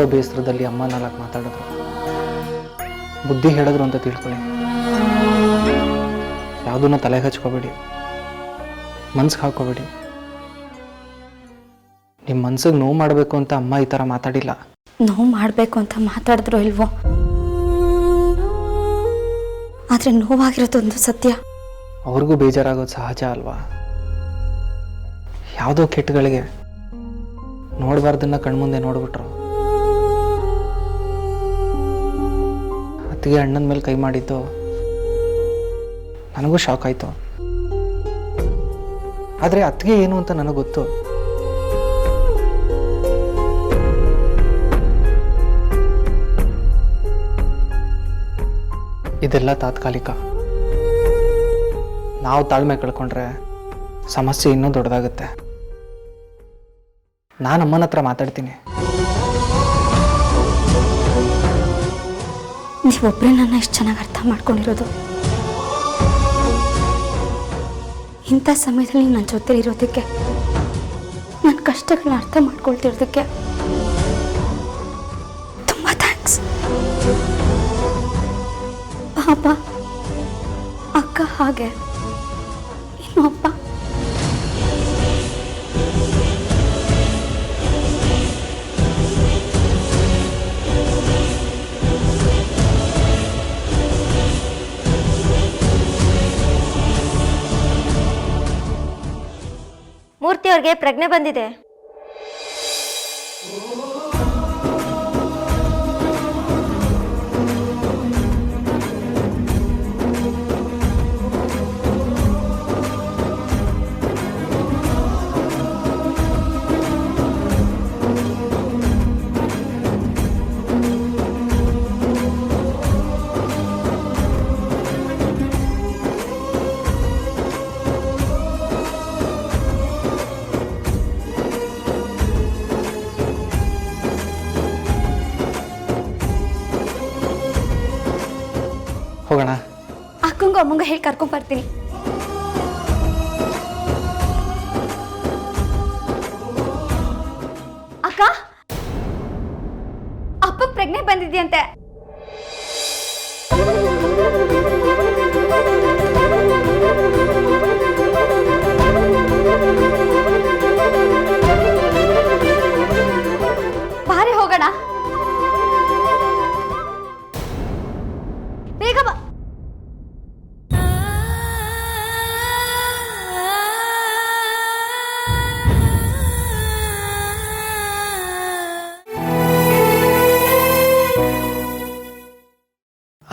ಯಾವುದೋ ಬೇಸರದಲ್ಲಿ ಅಮ್ಮ ನಾಲ್ಕು ಮಾತಾಡಿದ್ರು, ಬುದ್ಧಿ ಹೇಳಿದ್ರು ಅಂತ ತಿಳ್ಕೊಳ್ಳಿ. ಯಾವುದನ್ನು ತಲೆಗೆ ಹಚ್ಕೋಬೇಡಿ, ಮನ್ಸಿಗೆ ಹಾಕೋಬೇಡಿ. ನಿಮ್ಮ ಮನ್ಸಿಗೆ ನೋವು ಮಾಡಬೇಕು ಅಂತ ಅಮ್ಮ ಈ ಥರ ಮಾತಾಡಿಲ್ಲ. ನೋವು ಮಾಡಬೇಕು ಅಂತ ಮಾತಾಡಿದ್ರು ಇಲ್ವೋ, ಆದರೆ ನೋವಾಗಿರೋದೊಂದು ಸತ್ಯ. ಅವ್ರಿಗೂ ಬೇಜಾರಾಗೋದು ಸಹಜ ಅಲ್ವಾ? ಯಾವುದೋ ಕೆಟ್ಟಗಳಿಗೆ ನೋಡಬಾರ್ದನ್ನ ಕಣ್ಮುಂದೆ ನೋಡ್ಬಿಟ್ರು. ಅತ್ತಿಗೆ ಅಣ್ಣನ ಮೇಲೆ ಕೈ ಮಾಡಿದ್ದು ನನಗೂ ಶಾಕ್ ಆಯಿತು. ಆದರೆ ಅತ್ತಿಗೆ ಏನು ಅಂತ ನನಗೆ ಗೊತ್ತು. ಇದೆಲ್ಲ ತಾತ್ಕಾಲಿಕ. ನಾವು ತಾಳ್ಮೆ ಕಳ್ಕೊಂಡ್ರೆ ಸಮಸ್ಯೆ ಇನ್ನೂ ದೊಡ್ಡದಾಗುತ್ತೆ. ನಾನು ಅಮ್ಮನ ಹತ್ರ ಮಾತಾಡ್ತೀನಿ. ನೀವೊಬ್ಬರೇ ನನ್ನ ಎಷ್ಟು ಚೆನ್ನಾಗಿ ಅರ್ಥ ಮಾಡ್ಕೊಂಡಿರೋದು. ಇಂಥ ಸಮಯದಲ್ಲಿ ನನ್ನ ಜೊತೆ ಇರೋದಕ್ಕೆ, ನನ್ನ ಕಷ್ಟಗಳನ್ನ ಅರ್ಥ ಮಾಡ್ಕೊಳ್ತಿರೋದಕ್ಕೆ ತುಂಬ ಥ್ಯಾಂಕ್ಸ್. ಪಾಪ ಅಕ್ಕ ಹಾಗೆ, ಇನ್ನು ಅಪ್ಪ ಮೂರ್ತಿ ಅವ್ರಿಗೆ ಪ್ರಜ್ಞೆ ಬಂದಿದೆ. ಹೋಗೋಣ. ಅಕ್ಕಂಗೂ ಅಮ್ಮಂಗೂ ಹೇಳಿ ಕರ್ಕೊಂಡ್ ಬರ್ತೀನಿ. ಅಕ್ಕ, ಅಪ್ಪ ಪ್ರಜ್ಞೆ ಬಂದಿದ್ಯಂತೆ. ಬಾರಿ ಹೋಗೋಣ, ಬೇಗ ಬಾ.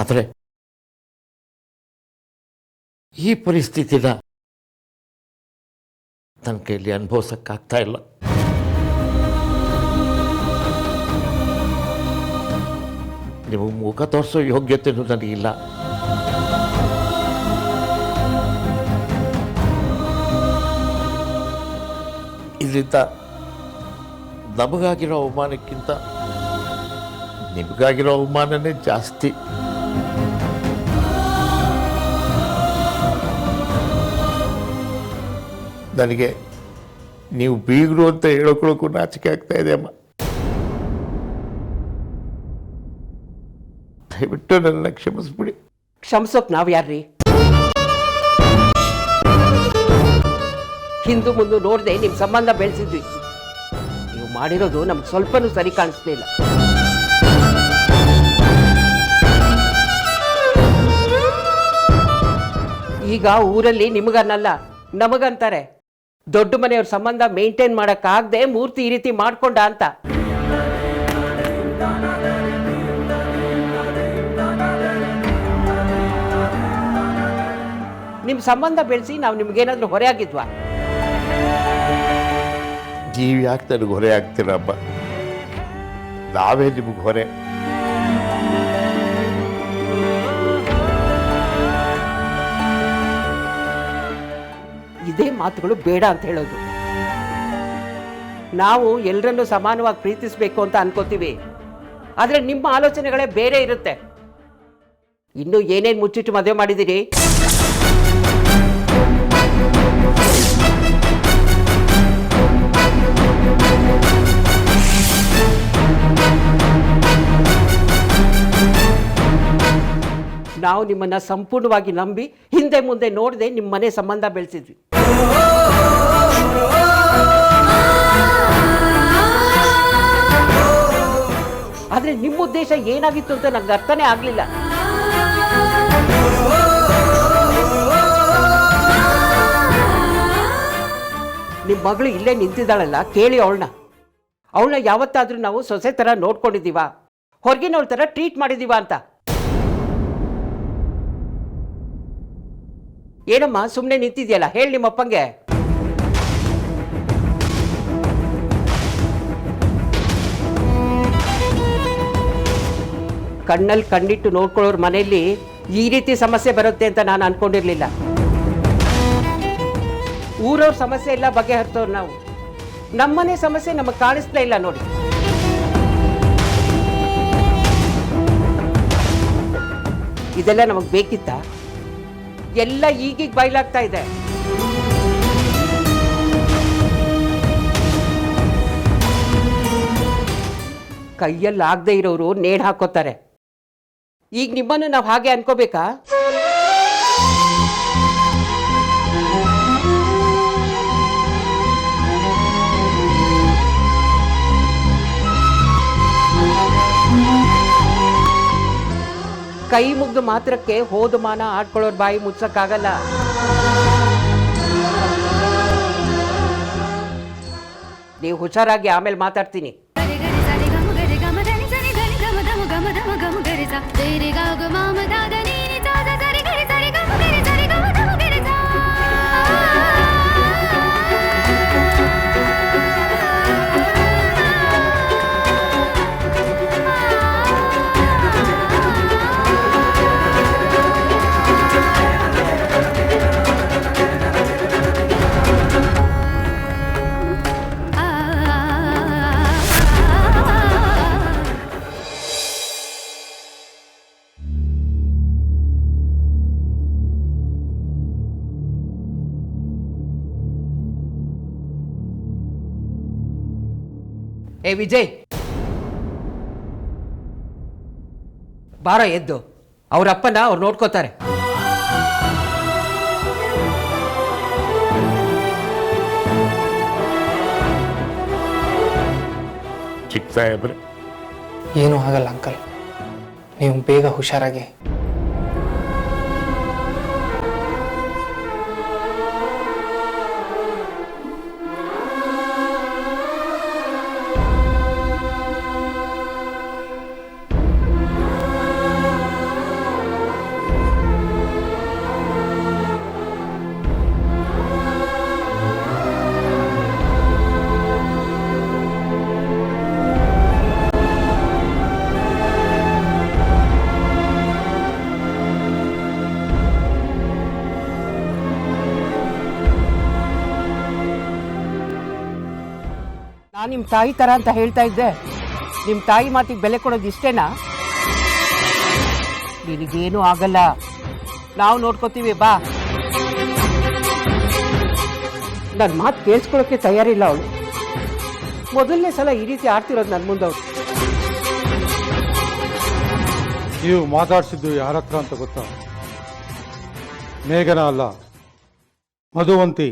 ಆದರೆ ಈ ಪರಿಸ್ಥಿತಿನ ನನ್ನ ಕೈಯಲ್ಲಿ ಅನುಭವಿಸೋಕ್ಕಾಗ್ತಾ ಇಲ್ಲ. ನೀವು ಮುಖ ತೋರಿಸೋ ಯೋಗ್ಯತೆಯೂ ನನಗಿಲ್ಲ. ಇದರಿಂದ ನಮಗಾಗಿರೋ ಅವಮಾನಕ್ಕಿಂತ ನಿಮಗಾಗಿರೋ ಅವಮಾನನೇ ಜಾಸ್ತಿ. ನನಗೆ ನೀವು ಬೀಗರು ಅಂತ ಹೇಳ್ಕೊಳ್ಳೋಕ್ಕೂ ನಾಚಿಕೆ ಆಗ್ತಾ ಇದೆ ಅಮ್ಮ. ದಯವಿಟ್ಟು ನನ್ನ ಕ್ಷಮಿಸ್ಬಿಡಿ. ಕ್ಷಮಿಸೋಕ್ ನಾವು ಯಾರ್ರೀ? ಹಿಂದು ಮುಂದೆ ನೋಡದೆ ನಿಮ್ಮ ಸಂಬಂಧ ಬೆಳೆಸಿದ್ವಿ. ನೀವು ಮಾಡಿರೋದು ನಮ್ಗೆ ಸ್ವಲ್ಪನೂ ಸರಿ ಕಾಣಿಸ್ಲಿಲ್ಲ. ಈಗ ಊರಲ್ಲಿ ನಿಮಗನ್ನಲ್ಲ ನಮಗಂತಾರೆ. ದೊಡ್ಡ ಮನೆಯವ್ರ ಸಂಬಂಧ ಮೇಂಟೈನ್ ಮಾಡೋಕ್ಕಾಗದೆ ಮೂರ್ತಿ ಈ ರೀತಿ ಮಾಡ್ಕೊಂಡ ಅಂತ. ನಿಮ್ಮ ಸಂಬಂಧ ಬೆಳೆಸಿ ನಾವು ನಿಮ್ಗೇನಾದ್ರೂ ಹೊರೆ ಆಗಿದ್ವಾ? ನೀವು ಯಾಕೆ ನನಗೆ ಹೊರೆ ಆಗ್ತೀರಮ್ಮ? ನಾವೇ ನಿಮಗೆ ಹೊರೆ. ಇದೇ ಮಾತುಗಳು ಬೇಡ ಅಂತ ಹೇಳೋದು. ನಾವು ಎಲ್ಲರನ್ನೂ ಸಮಾನವಾಗಿ ಪ್ರೀತಿಸಬೇಕು ಅಂತ ಅನ್ಕೋತೀವಿ, ಆದರೆ ನಿಮ್ಮ ಆಲೋಚನೆಗಳೇ ಬೇರೆ ಇರುತ್ತೆ. ಇನ್ನು ಏನೇನು ಮುಚ್ಚಿಟ್ಟು ಮದುವೆ ಮಾಡಿದ್ದೀರಿ? ನಾವು ನಿಮ್ಮನ್ನು ಸಂಪೂರ್ಣವಾಗಿ ನಂಬಿ ಹಿಂದೆ ಮುಂದೆ ನೋಡದೆ ನಿಮ್ಮ ಮನೆ ಸಂಬಂಧ ಬೆಳೆಸಿದ್ವಿ. ಆದರೆ ನಿಮ್ಮ ಉದ್ದೇಶ ಏನಾಗಿತ್ತು ಅಂತ ನಂಗೆ ಅರ್ಥನೇ ಆಗಲಿಲ್ಲ. ನಿಮ್ಮ ಮಗಳು ಇಲ್ಲೇ ನಿಂತಿದ್ದಾಳಲ್ಲ, ಕೇಳಿ ಅವಳನ್ನ ಯಾವತ್ತಾದ್ರೂ ನಾವು ಸೊಸೆ ಥರ ನೋಡ್ಕೊಂಡಿದ್ದೀವ, ಹೊರಗಿನವಳ ಥರ ಟ್ರೀಟ್ ಮಾಡಿದ್ದೀವ ಅಂತ? ಏನಮ್ಮ ಸುಮ್ಮನೆ ನಿಂತಿದ್ಯಲ್ಲ, ಹೇಳಿ ನಿಮ್ಮಪ್ಪಂಗೆ. ಕಣ್ಣಲ್ಲಿ ಕಣ್ಣಿಟ್ಟು ನೋಡ್ಕೊಳ್ಳೋರ್ ಮನೆಯಲ್ಲಿ ಈ ರೀತಿ ಸಮಸ್ಯೆ ಬರುತ್ತೆ ಅಂತ ನಾನು ಅನ್ಕೊಂಡಿರ್ಲಿಲ್ಲ. ಊರವ್ರ ಸಮಸ್ಯೆ ಎಲ್ಲ ಬಗೆಹರ್ತವ್ರು ನಾವು, ನಮ್ಮನೆ ಸಮಸ್ಯೆ ನಮಗೆ ಕಾಣಿಸ್ತಾ ಇಲ್ಲ ನೋಡಿ. ಇದೆಲ್ಲ ನಮಗೆ ಬೇಕಿತ್ತ? ಎಲ್ಲ ಈಗೀಗ ಬಯಲಾಗ್ತಾ ಇದೆ. ಕೈಯಲ್ಲಿ ಆಗದೆ ಇರೋರು ನೇಣು ಹಾಕೋತಾರೆ. ಈಗ ನಿಮ್ಮನ್ನು ನಾವು ಹಾಗೆ ಅನ್ಕೋಬೇಕಾ? ಕೈ ಮುಗ್ದು ಮಾತ್ರಕ್ಕೆ ಹೋದ ಮಾನ ಆಡ್ಕೊಳ್ಳೋರ್ ಬಾಯಿ ಮುಚ್ಚಕ್ಕಾಗಲ್ಲ. ನೀವು ಹುಷಾರಾಗಿ ಆಮೇಲೆ ಮಾತಾಡ್ತೀನಿ. ಏ ವಿಜಯ್, ಬಾರ ಎದ್ದು. ಅವರಪ್ಪನ ಅವ್ರು ನೋಡ್ಕೋತಾರೆ. ಚಿಕ್ಕ ಸಾಹೇಬ್ರೆ, ಏನೂ ಆಗಲ್ಲ ಅಂಕಲ್, ನೀವು ಬೇಗ ಹುಷಾರಾಗಿ. ನಾನು ನಿಮ್ಮ ತಾಯಿ ಥರ ಅಂತ ಹೇಳ್ತಾ ಇದ್ದೆ. ನಿಮ್ಮ ತಾಯಿ ಮಾತಿಗೆ ಬೆಲೆ ಕೊಡೋದು ಇಷ್ಟೇನಾ? ನಿನಗೇನೂ ಆಗಲ್ಲ, ನಾವು ನೋಡ್ಕೋತೀವಿ, ಬಾ. ನನ್ನ ಮಾತು ಕೇಳಿಸ್ಕೊಳ್ಳೋಕ್ಕೆ ತಯಾರಿಲ್ಲ ಅವಳು. ಮೊದಲನೇ ಸಲ ಈ ರೀತಿ ಆಡ್ತಿರೋದು ನನ್ನ ಮುಂದವ್ರು. ನೀವು ಮಾತಾಡ್ಸಿದ್ದು ಯಾರ ಹತ್ರ ಅಂತ ಗೊತ್ತಾ? ಮೇಘನ ಅಲ್ಲ, ಮಧುವಂತಿ.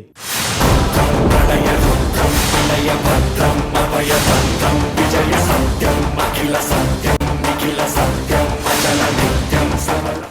ವಿಜಯ ಸತ್ಯಂ ಅಖಿಲ ಸತ್ಯಂ ನಿಖಿಲ ಸತ್ಯಂ ಅಚಲ ನಿತ್ಯಂ ಸಬಲ